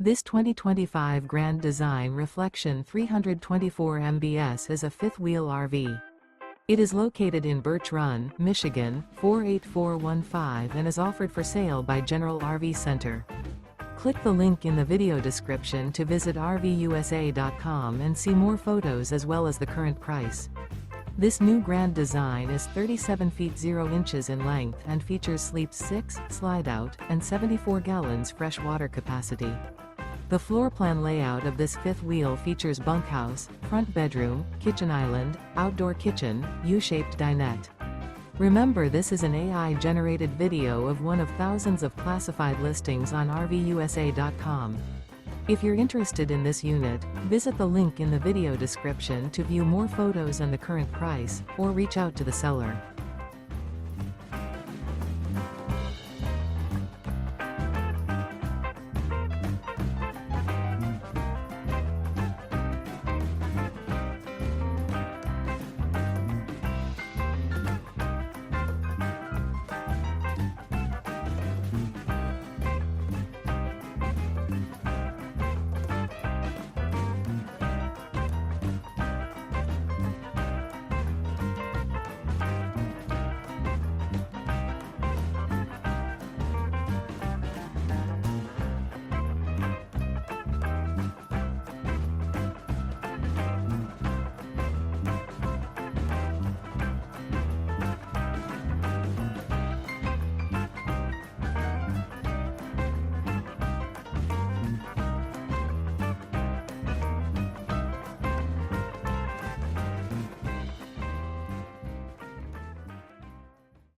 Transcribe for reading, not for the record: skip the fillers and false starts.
This 2025 Grand Design Reflection 324 mbs is a fifth-wheel RV. It is located in Birch Run, Michigan, 48415 and is offered for sale by General RV Center. Click the link in the video description to visit RVUSA.com and see more photos as well as the current price. This new Grand Design is 37 feet 0 inches in length and features sleeps 6, slide-out, and 74 gallons fresh water capacity. The floor plan layout of this fifth wheel features bunkhouse, front bedroom, kitchen island, outdoor kitchen, U-shaped dinette. Remember, this is an AI-generated video of one of thousands of classified listings on RVUSA.com. If you're interested in this unit, visit the link in the video description to view more photos and the current price, or reach out to the seller.